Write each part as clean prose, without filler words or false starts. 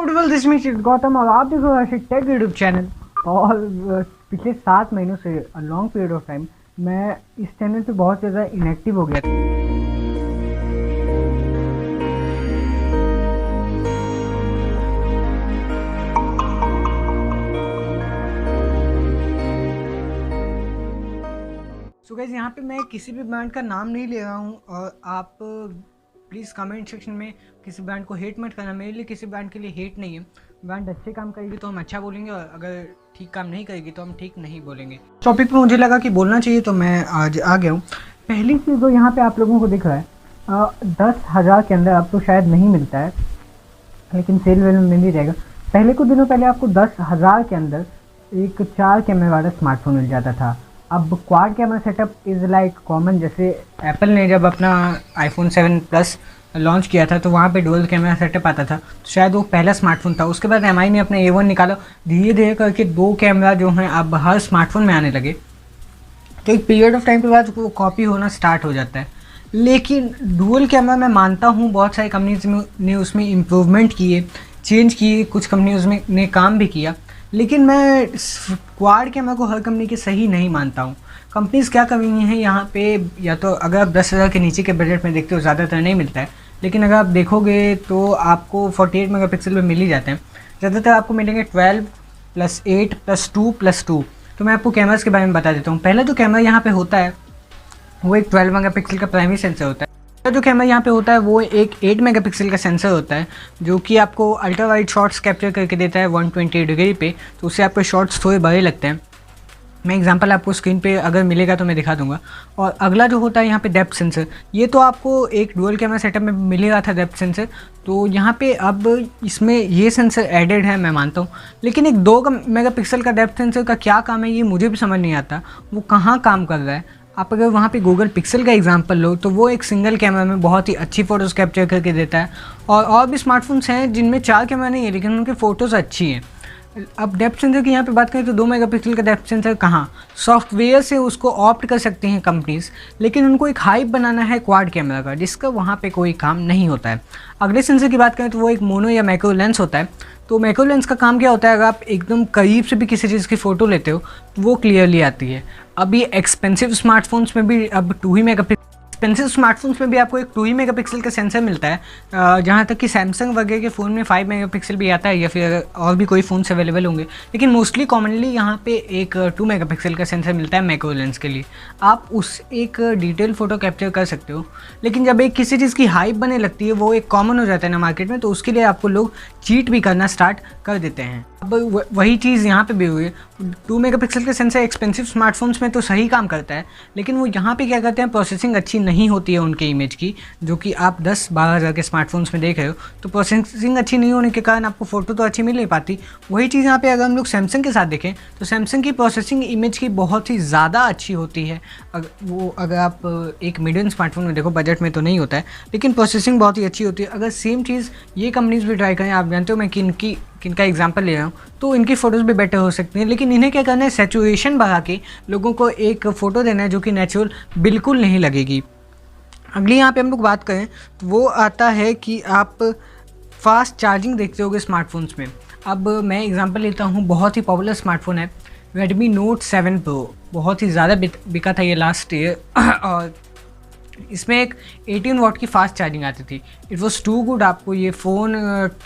Good this mean Gautam और आप देख रहे हो टेक यूट्यूब चैनल। और पिछले 7 महीनों से लॉन्ग पीरियड ऑफ टाइम मैं इस चैनल पे बहुत ज़्यादा इनएक्टिव हो गया था। सो गाइस, यहाँ पे मैं किसी भी ब्रांड का नाम नहीं ले रहा हूँ और आप प्लीज़ कमेंट सेक्शन में किसी ब्रांड को हेट मत करना। मेरे लिए किसी ब्रांड के लिए हेट नहीं है। ब्रांड अच्छे काम करेगी तो हम अच्छा बोलेंगे और अगर ठीक काम नहीं करेगी तो हम ठीक नहीं बोलेंगे। टॉपिक पे मुझे लगा कि बोलना चाहिए तो मैं आज आ गया हूँ। पहली चीज़ जो यहाँ पे आप लोगों को दिख रहा है 10,000 के अंदर आपको शायद नहीं मिलता है, लेकिन सेल वेल में मिल जाएगा। पहले कुछ दिनों पहले आपको 10,000 के अंदर एक 4 कैमरे वाला स्मार्टफोन मिल जाता था। अब quad camera setup is like common. जैसे एप्पल ने जब अपना आईफोन 7 प्लस लॉन्च किया था तो वहाँ पे डुअल कैमरा सेटअप आता था, तो शायद वो पहला स्मार्टफोन था। उसके बाद एमआई ने अपना A1 निकाला, धीरे धीरे करके 2 कैमरा जो हैं अब हर स्मार्टफोन में आने लगे। तो एक पीरियड ऑफ टाइम के बाद वो कॉपी होना स्टार्ट हो जाता है। लेकिन डुअल कैमरा मैं मानता हूँ बहुत सारी कंपनीज ने उसमें इम्प्रूवमेंट किए, चेंज किए, कुछ कंपनीज ने काम भी किया, लेकिन मैं क्वाड कैमरा को हर कंपनी के सही नहीं मानता हूँ। कंपनीज क्या कर रही हैं यहाँ पे, या तो अगर आप 10,000 के नीचे के बजट में देखते हो ज़्यादातर नहीं मिलता है, लेकिन अगर आप देखोगे तो आपको 48 मेगापिक्सल में मिल ही जाते हैं। ज़्यादातर आपको मिलेंगे 12 + 8 + 2 + 2। तो मैं आपको कैमरास के बारे में बता देता हूँ। पहला जो कैमरा यहाँ पे होता है वो एक 12 मेगापिक्सल का प्राइमरी सेंसर होता है। जो कैमरा यहाँ पे होता है वो एक 8 मेगापिक्सल का सेंसर होता है, जो कि आपको अल्ट्रा वाइड शॉट्स कैप्चर करके देता है 120 डिग्री पे। तो उससे आपको शॉट्स थोड़े बड़े लगते हैं। मैं एग्जांपल आपको स्क्रीन पे अगर मिलेगा तो मैं दिखा दूंगा। और अगला जो होता है यहाँ पे डेप्थ सेंसर, ये तो आपको एक डुअल कैमरा सेटअप में मिल रहा था डेप्थ सेंसर, तो यहाँ पे अब इसमें ये सेंसर एडेड है, मैं मानता हूँ। लेकिन एक 2 मेगापिक्सल का डेप्थ सेंसर का क्या काम है ये मुझे भी समझ नहीं आता, वो कहाँ काम कर रहा है। आप अगर वहाँ पे गूगल पिक्सल का एग्जांपल लो तो वो एक सिंगल कैमरा में बहुत ही अच्छी फ़ोटोज़ कैप्चर करके देता है। और भी स्मार्टफोन्स हैं जिनमें 4 कैमरा नहीं है लेकिन उनकी फ़ोटोज़ अच्छी हैं। अब डेप्थ सेंसर की यहाँ पे बात करें तो 2 मेगापिक्सल का डेप्थ सेंसर कहाँ, सॉफ्टवेयर से उसको ऑप्ट कर सकती हैं कंपनीज, लेकिन उनको एक हाइप बनाना है क्वाड कैमरा का, जिसका वहाँ पे कोई काम नहीं होता है। अगले सेंसर की बात करें तो वो एक मोनो या मैक्रो लेंस होता है। तो मैक्रो लेंस का काम क्या होता है, अगर आप एकदम करीब से भी किसी चीज़ की फ़ोटो लेते हो तो वो क्लियरली आती है। अब ये एक्सपेंसिव स्मार्टफोन्स में भी अब 2 ही मेगापिक्सल एक्सपेंसिव स्मार्टफोन्स में भी आपको एक 2 ही मेगापिक्सल का सेंसर मिलता है। जहाँ तक कि सैमसंग वगैरह के फ़ोन में 5 मेगापिक्सल भी आता है, या फिर और भी कोई फ़ोन्स अवेलेबल होंगे, लेकिन मोस्टली कॉमनली यहाँ पे एक 2 मेगापिक्सल का सेंसर मिलता है मैक्रो लेंस के लिए। आप उस एक डिटेल फ़ोटो कैप्चर कर सकते हो। लेकिन जब एक किसी चीज़ की हाइप बनने लगती है, वो एक कॉमन हो जाता है ना मार्केट में, तो उसके लिए आपको लोग चीट भी करना स्टार्ट कर देते हैं। अब वही चीज़ यहाँ पे भी हुई है। 2 मेगापिक्सल का सेंसर एक्सपेंसिव स्मार्टफोन्स में तो सही काम करता है, लेकिन वो यहाँ पे क्या करते हैं, प्रोसेसिंग अच्छी नहीं होती है उनके इमेज की, जो कि आप 10-12 हज़ार के स्मार्टफोन्स में देख रहे हो। तो प्रोसेसिंग अच्छी नहीं होने के कारण आपको फ़ोटो तो अच्छी मिल नहीं पाती। वही चीज़ यहाँ पे अगर हम लोग सैमसंग के साथ देखें तो सैमसंग की प्रोसेसिंग इमेज की बहुत ही ज़्यादा अच्छी होती है। अगर आप एक मीडियम स्मार्टफोन में देखो, बजट में तो नहीं होता है, लेकिन प्रोसेसिंग बहुत ही अच्छी होती है। अगर सेम चीज़ ये कंपनीज भी ट्राई करें, आप जानते हो मैं किनका एग्जांपल ले रहा हूँ, तो इनकी फ़ोटोज़ भी बेटर हो सकती हैं। लेकिन इन्हें क्या करना है, सैचुरेशन बढ़ा के लोगों को एक फ़ोटो देना है जो कि नेचुरल बिल्कुल नहीं लगेगी। अगली यहाँ पे हम लोग बात करें तो वो आता है कि आप फास्ट चार्जिंग देखते होगे स्मार्टफोन्स में। अब मैं एग्जांपल लेता हूँ, बहुत ही पॉपुलर स्मार्टफोन है Redmi Note 7 Pro। बहुत ही ज़्यादा बिका था ये लास्ट ईयर और इसमें एक 18 वाट की फास्ट चार्जिंग आती थी। It was too good. आपको ये फ़ोन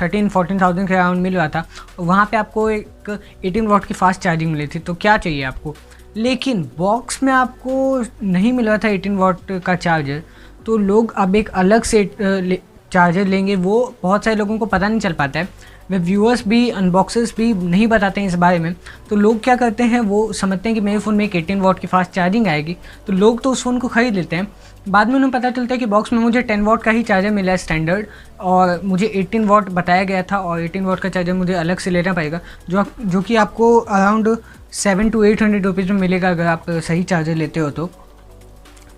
13-14,000 के अराउंड मिल रहा था और वहाँ पे आपको एक 18 वाट की फास्ट चार्जिंग मिली थी। तो क्या चाहिए आपको, लेकिन बॉक्स में आपको नहीं मिल रहा था 18 वाट का चार्जर। तो लोग अब एक अलग से चार्जर लेंगे, वो बहुत सारे लोगों को पता नहीं चल पाता है। वे व्यूअर्स भी, अनबॉक्सर्स भी नहीं बताते हैं इस बारे में। तो लोग क्या करते हैं, वो समझते हैं कि मेरे फ़ोन में एक 18 वाट की फास्ट चार्जिंग आएगी, तो लोग तो उस फ़ोन को ख़रीद लेते हैं। बाद में उन्हें पता चलता है कि बॉक्स में मुझे 10 वाट का ही चार्जर मिला है स्टैंडर्ड, और मुझे 18 वाट बताया गया था, और 18 वाट का चार्जर मुझे अलग से लेना पड़ेगा, जो कि आपको अराउंड 700 to 800 रुपीज़ में मिलेगा अगर आप सही चार्जर लेते हो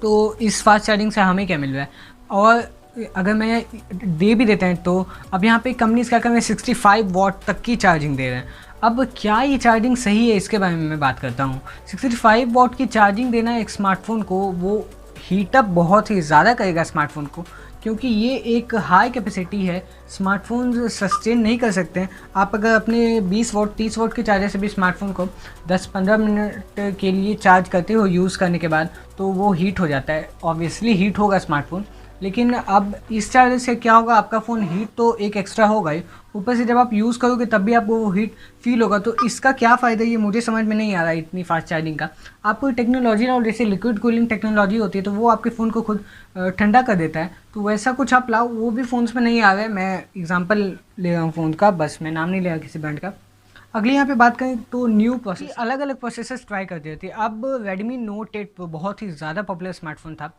तो इस फास्ट चार्जिंग से हमें क्या मिल रहा है। और अगर मैं दे भी देते हैं तो अब यहाँ पे कंपनीज क्या कर रहे हैं, 65 वाट तक की चार्जिंग दे रहे हैं। अब क्या ये चार्जिंग सही है, इसके बारे में मैं बात करता हूँ। 65 वाट की चार्जिंग देना एक स्मार्टफोन को, वो हीटअप बहुत ही ज़्यादा करेगा स्मार्टफोन को, क्योंकि ये एक हाई कैपेसिटी है, स्मार्टफोन सस्टेन नहीं कर सकते हैं। आप अगर अपने 20 वॉट 30 वॉट के चार्जर से भी स्मार्टफोन को 10-15 मिनट के लिए चार्ज करते हो यूज़ करने के बाद, तो वो हीट हो जाता है। ऑब्वियसली हीट होगा स्मार्टफोन, लेकिन अब इस चार्जर से क्या होगा, आपका फ़ोन हीट तो एक एक्स्ट्रा होगा ही, ऊपर से जब आप यूज़ करोगे तब भी आपको वो हीट फील होगा। तो इसका क्या फ़ायदा, ये मुझे समझ में नहीं आ रहा है इतनी फास्ट चार्जिंग का। आपको टेक्नोलॉजी और जैसे लिक्विड कूलिंग टेक्नोलॉजी होती है तो वो आपके फ़ोन को खुद ठंडा कर देता है, तो वैसा कुछ आप लाओ, वो भी फ़ोन्स में नहीं आ रहा है। मैं एग्जांपल ले रहा हूँ फ़ोन का, बस मैं नाम नहीं ले रहा किसी ब्रांड का। अगली यहाँ पे बात करें तो न्यू प्रोसेस, अलग अलग प्रोसेसर्स ट्राई कर देती है। अब Redmi Note 8 Pro बहुत ही ज़्यादा पॉपुलर स्मार्टफोन था,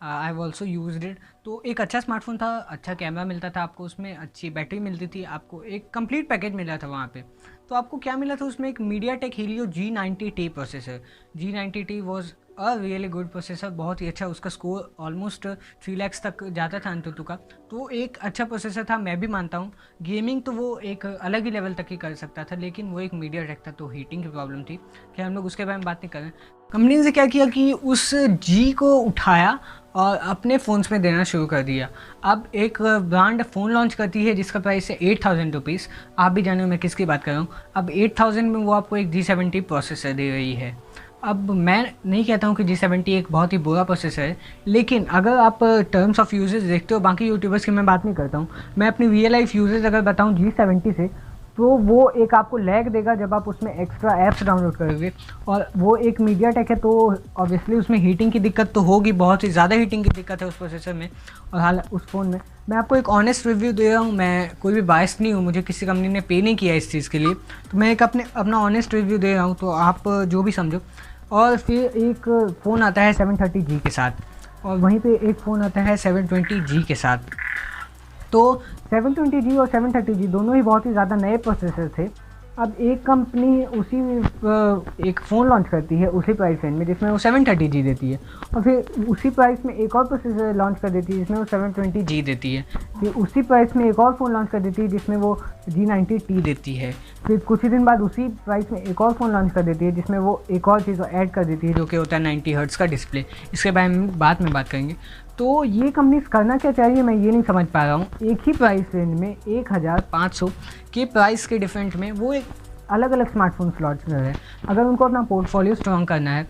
I have also used it. तो एक अच्छा स्मार्टफोन था, अच्छा कैमरा मिलता था आपको उसमें, अच्छी बैटरी मिलती थी, आपको एक कंप्लीट पैकेज मिला था वहाँ पे। तो आपको क्या मिला था उसमें, एक MediaTek Helio G90T processor. G90T was a really good processor, बहुत ही अच्छा, उसका स्कोर ऑलमोस्ट 3 lakhs तक जाता था अंतुतु का। तो एक अच्छा प्रोसेसर था, मैं भी मानता हूँ। गेमिंग तो वो एक अलग ही लेवल तक ही कर सकता था, लेकिन वो एक MediaTek था तो हीटिंग की प्रॉब्लम थी। क्या हम लोग उसके बारे में बात नहीं कर रहे हैं। कंपनी ने क्या किया कि उस जी को उठाया और अपने फ़ोन्स में देना शुरू कर दिया। अब एक ब्रांड फ़ोन लॉन्च करती है जिसका प्राइस है 8000 रुपीज़। आप भी जाने मैं किसकी बात कर रहा हूँ। अब 8000 में वो आपको एक G70 प्रोसेसर दे रही है। अब मैं नहीं कहता हूँ कि G70 एक बहुत ही बुरा प्रोसेसर है, लेकिन अगर आप टर्म्स ऑफ यूजेज देखते हो, बाकी यूट्यूबर्स की मैं बात नहीं करता हूँ, मैं अपनी रियल लाइफ यूजेज अगर बताऊँ G70 से, तो वो एक आपको लैग देगा जब आप उसमें एक्स्ट्रा ऐप्स डाउनलोड करोगे। और वो एक MediaTek है तो ऑब्वियसली उसमें हीटिंग की दिक्कत तो होगी, बहुत ही ज़्यादा हीटिंग की दिक्कत है उस प्रोसेसर में और हाल उस फ़ोन में। मैं आपको एक ऑनेस्ट रिव्यू दे रहा हूँ, मैं कोई भी बायस नहीं हूँ, मुझे किसी कंपनी ने पे नहीं किया इस चीज़ के लिए, तो मैं एक अपना ऑनेस्ट रिव्यू दे रहा हूँ, तो आप जो भी समझो। और फिर एक फ़ोन आता है 730G के साथ, और वहीं पे एक फ़ोन आता है 720G के साथ। तो 720G और 730G दोनों ही बहुत ही ज़्यादा नए प्रोसेसर थे। अब एक कंपनी उसी एक फ़ोन लॉन्च करती है उसी प्राइस रेंज में जिसमें वो 730G देती है, और फिर उसी प्राइस में एक और प्रोसेसर लॉन्च कर देती है जिसमें वो 720G देती है। फिर उसी प्राइस में एक और फ़ोन लॉन्च कर देती है जिसमें वो G90T देती है। फिर कुछ ही दिन बाद उसी प्राइस में एक और फ़ोन लॉन्च कर देती है जिसमें वो एक और चीज़ ऐड कर देती है जो कि होता है 90 हर्ट्ज़ का डिस्प्ले। इसके बारे में बाद में बात करेंगे। तो ये कंपनीज करना क्या चाहिए मैं ये नहीं समझ पा रहा हूँ। एक ही प्राइस रेंज में 1500 के प्राइस के डिफरेंट में वो एक अलग अलग स्मार्टफोन लॉन्च कर रहे हैं। अगर उनको अपना पोर्टफोलियो स्ट्रॉन्ग करना है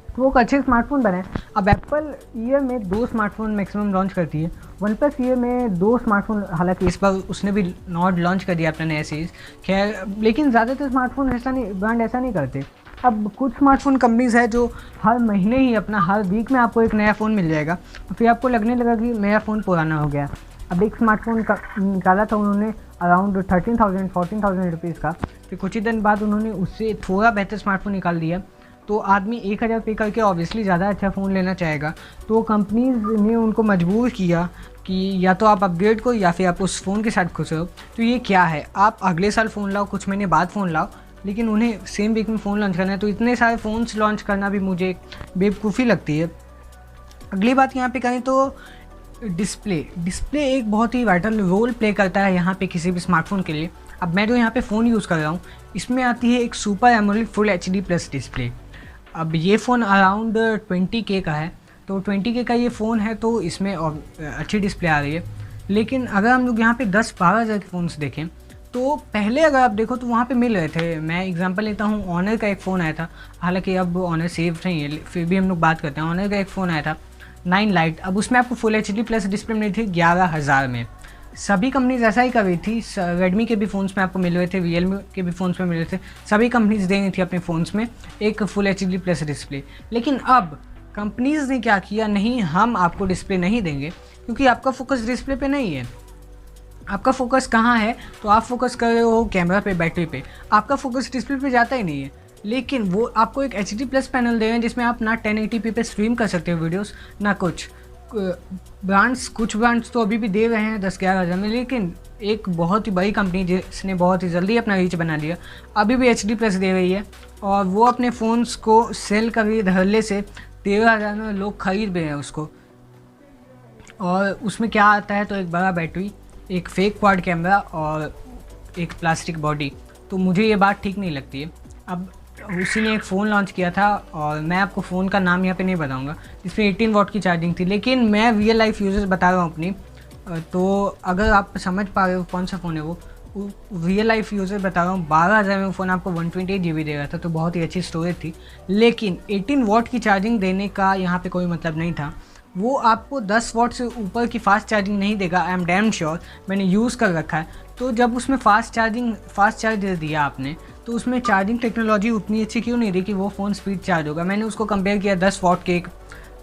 तो वो एक अच्छे स्मार्टफोन बनाए। अब एप्पल ईयर में 2 स्मार्टफोन मैक्सिमम लॉन्च करती है, वन प्लस ईयर में 2 स्मार्टफोन, हालांकि इस बार उसने भी नॉट लॉन्च कर दिया अपना नया सीरीज़, खैर, लेकिन ज़्यादातर स्मार्टफोन ब्रांड ऐसा नहीं करते। अब कुछ स्मार्टफोन कंपनीज़ है जो हर महीने ही हर वीक में आपको एक नया फ़ोन मिल जाएगा, फिर आपको लगने लगा कि मेरा फ़ोन पुराना हो गया। अब एक स्मार्टफोन निकाला था उन्होंने अराउंड 13,000-14,000 रुपीज़ का, फिर कुछ ही दिन बाद उन्होंने उससे थोड़ा बेहतर स्मार्टफोन निकाल दिया। तो आदमी 1000 पे करके ऑब्वियसली ज़्यादा अच्छा फ़ोन लेना चाहेगा, तो कंपनीज़ ने उनको मजबूर किया कि या तो आप अपग्रेड करो या फिर आप उस फ़ोन के साथ खुश रहो। तो ये क्या है, आप अगले साल फ़ोन लाओ, कुछ महीने बाद फ़ोन लाओ, लेकिन उन्हें सेम वीक में फ़ोन लॉन्च करना है। तो इतने सारे फ़ोन्स लॉन्च करना भी मुझे बेवकूफ़ी लगती है। अगली बात यहाँ पे करें तो डिस्प्ले एक बहुत ही वाइटल रोल प्ले करता है यहाँ पे किसी भी स्मार्टफोन के लिए। अब मैं जो यहाँ पे फ़ोन यूज़ कर रहा हूँ इसमें आती है एक super AMOLED full HD plus display. अब ये फ़ोन अराउंड 20K का है, तो 20K का ये फ़ोन है तो इसमें अच्छी डिस्प्ले आ रही है। लेकिन अगर हम लोग यहाँ पे 10-12 हज़ार के फ़ोन्स देखें तो पहले अगर आप देखो तो वहाँ पे मिल रहे थे। मैं एग्जांपल लेता हूँ, ऑनर का एक फ़ोन आया था, हालांकि अब ऑनर सेव नहीं है, फिर भी हम लोग बात करते हैं। ऑनर का एक फ़ोन आया था 9 लाइट, अब उसमें आपको फुल HD प्लस डिस्प्ले मिली थी 11,000 में। सभी कंपनीज ऐसा ही कर रही थी, रेडमी के भी फ़ोन्स में आपको मिल रहे थे, रियलमी के भी फ़ोन्स में मिल रहे थे, सभी कंपनीज दे रही थी अपने फ़ोन्स में एक फुल HD प्लस डिस्प्ले। लेकिन अब कंपनीज ने क्या किया, नहीं हम आपको डिस्प्ले नहीं देंगे क्योंकि आपका फोकस डिस्प्ले पे नहीं है। आपका फोकस कहाँ है, तो आप फोकस कर रहे हो कैमरा पे, बैटरी पे, आपका फोकस डिस्प्ले पे जाता ही नहीं है। लेकिन वो आपको एक HD प्लस पैनल दे रहे हैं जिसमें आप ना 1080p पे स्ट्रीम कर सकते हो वीडियोस, ना कुछ कुछ ब्रांड्स तो अभी भी दे रहे हैं 10-11 हज़ार में, लेकिन एक बहुत ही बड़ी कंपनी जिसने बहुत ही जल्दी अपना रीच बना लिया अभी भी HD प्लस दे रही है, और वो अपने फ़ोन्स को सेल कर धरले से 13,000 में लोग खरीद भी रहे हैं उसको। और उसमें क्या आता है, तो एक बड़ा बैटरी, एक फेक क्वाड कैमरा और एक प्लास्टिक बॉडी। तो मुझे ये बात ठीक नहीं लगती है। अब उसी ने एक फ़ोन लॉन्च किया था और मैं आपको फ़ोन का नाम यहाँ पे नहीं बताऊँगा, जिसमें 18 वॉट की चार्जिंग थी। लेकिन मैं रियल लाइफ यूजेस बता रहा हूँ अपनी, तो अगर आप समझ पा रहे हो कौन सा फ़ोन है वो रियल लाइफ यूज़र बता रहा हूँ। 12,000 में फ़ोन आपको 128 GB दे रहा था, तो बहुत ही अच्छी स्टोरेज थी। लेकिन 18 वॉट की चार्जिंग देने का यहाँ पे कोई मतलब नहीं था। वो आपको 10 वॉट से ऊपर की फ़ास्ट चार्जिंग नहीं देगा, आई एम डैम श्योर, मैंने यूज़ कर रखा है। तो जब उसमें फ़ास्ट चार्ज दे दिया आपने, तो उसमें चार्जिंग टेक्नोलॉजी उतनी अच्छी क्यों नहीं रही कि वो फ़ोन स्पीड चार्ज होगा। मैंने उसको कंपेयर किया 10 वॉट के एक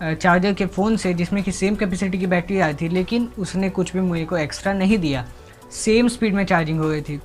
चार्जर के फ़ोन से, जिसमें कि सेम कैपेसिटी की बैटरी आई थी, लेकिन उसने कुछ भी मुझे को एक्स्ट्रा नहीं दिया, सेम स्पीड में चार्जिंग हो गई थी।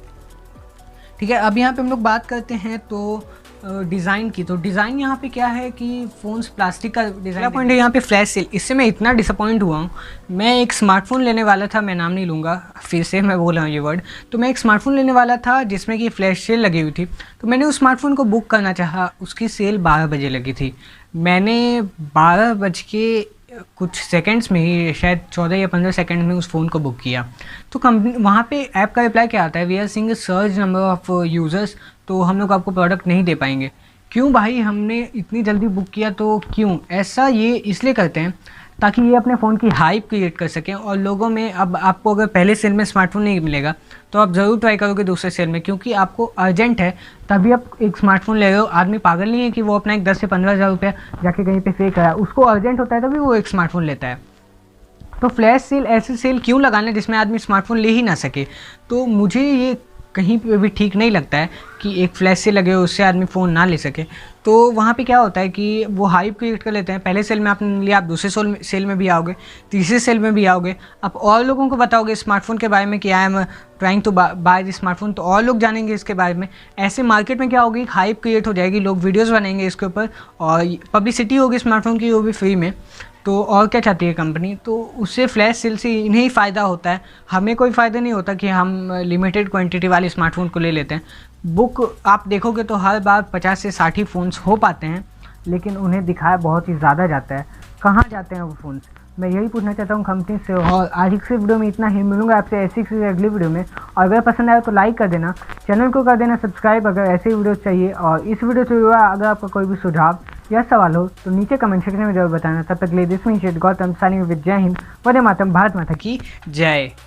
ठीक है, अब यहाँ पे हम लोग बात करते हैं तो डिज़ाइन की। तो डिज़ाइन यहाँ पे क्या है कि फ़ोन्स प्लास्टिक का डिज़ाइन पॉइंट है यहाँ पे फ्लैश सेल। इससे मैं इतना डिसअपॉइंट हुआ हूँ। मैं एक स्मार्टफ़ोन लेने वाला था, मैं नाम नहीं लूँगा, फिर से मैं बोल रहा हूँ ये वर्ड। तो मैं एक स्मार्टफ़ोन लेने वाला था जिसमें कि फ्लैश सेल लगी हुई थी। तो मैंने उस स्मार्टफ़ोन को बुक करना चाहा, उसकी सेल 12 बजे लगी थी। मैंने 12 बज के कुछ सेकंड्स में ही, शायद 14 या 15 सेकंड में उस फ़ोन को बुक किया। तो कंपनी वहाँ पे ऐप का रिप्लाई क्या आता है, we are seeing surge number of users, तो हम लोग आपको प्रोडक्ट नहीं दे पाएंगे। क्यों भाई, हमने इतनी जल्दी बुक किया तो क्यों ऐसा? ये इसलिए करते हैं ताकि ये अपने फ़ोन की हाइप क्रिएट कर सकें और लोगों में, अब आपको अगर पहले सेल में स्मार्टफोन नहीं मिलेगा तो आप ज़रूर ट्राई करोगे दूसरे सेल में, क्योंकि आपको अर्जेंट है तभी आप एक स्मार्टफोन ले रहे हो। आदमी पागल नहीं है कि वो अपना एक 10 से 15,000 रुपया जाके कहीं पे पे कराए, उसको अर्जेंट होता है तभी वो एक स्मार्टफोन लेता है। तो फ्लैश सेल, ऐसे सेल क्यों लगाना जिसमें आदमी स्मार्टफोन ले ही ना सके? तो मुझे ये कहीं पे भी ठीक नहीं लगता है कि एक फ्लैश सेल लगे हो उससे आदमी फ़ोन ना ले सके। तो वहाँ पे क्या होता है कि वो हाइप क्रिएट कर लेते हैं। पहले सेल में आपने लिया, आप दूसरे सेल में भी आओगे, तीसरे सेल में भी आओगे, आप और लोगों को बताओगे स्मार्टफोन के बारे में कि I am trying to buy this smartphone, तो और लोग जानेंगे इसके बारे में। ऐसे मार्केट में क्या होगी, हाइप क्रिएट हो जाएगी, लोग वीडियोज़ बनाएंगे इसके ऊपर और पब्लिसिटी होगी स्मार्टफोन की, वो भी फ्री में। तो और क्या चाहती है कंपनी? तो उससे फ्लैश सेल से इन्हें ही फ़ायदा होता है, हमें कोई फ़ायदा नहीं होता कि हम लिमिटेड क्वांटिटी वाले स्मार्टफोन को ले लेते हैं। बुक आप देखोगे तो हर बार 50 से 60 ही फ़ोन्स हो पाते हैं, लेकिन उन्हें दिखाया बहुत ही ज़्यादा जाता है। कहाँ जाते हैं वो फ़ोन्स? मैं यही पूछना चाहता हूँ कंपनी से। और आज की वीडियो में इतना ही, मिलूंगा आपसे ऐसी किसी अगली वीडियो में। और अगर पसंद आया तो लाइक कर देना, चैनल को कर देना सब्सक्राइब अगर ऐसे वीडियो चाहिए। और इस वीडियो से हुआ अगर आपका कोई भी सुझाव या सवाल हो तो नीचे कमेंट सेक्शन में जरूर बताना। तब तक ले this mean Gautam signing with जय हिंद, वंदे मातरम, भारत माता की जय।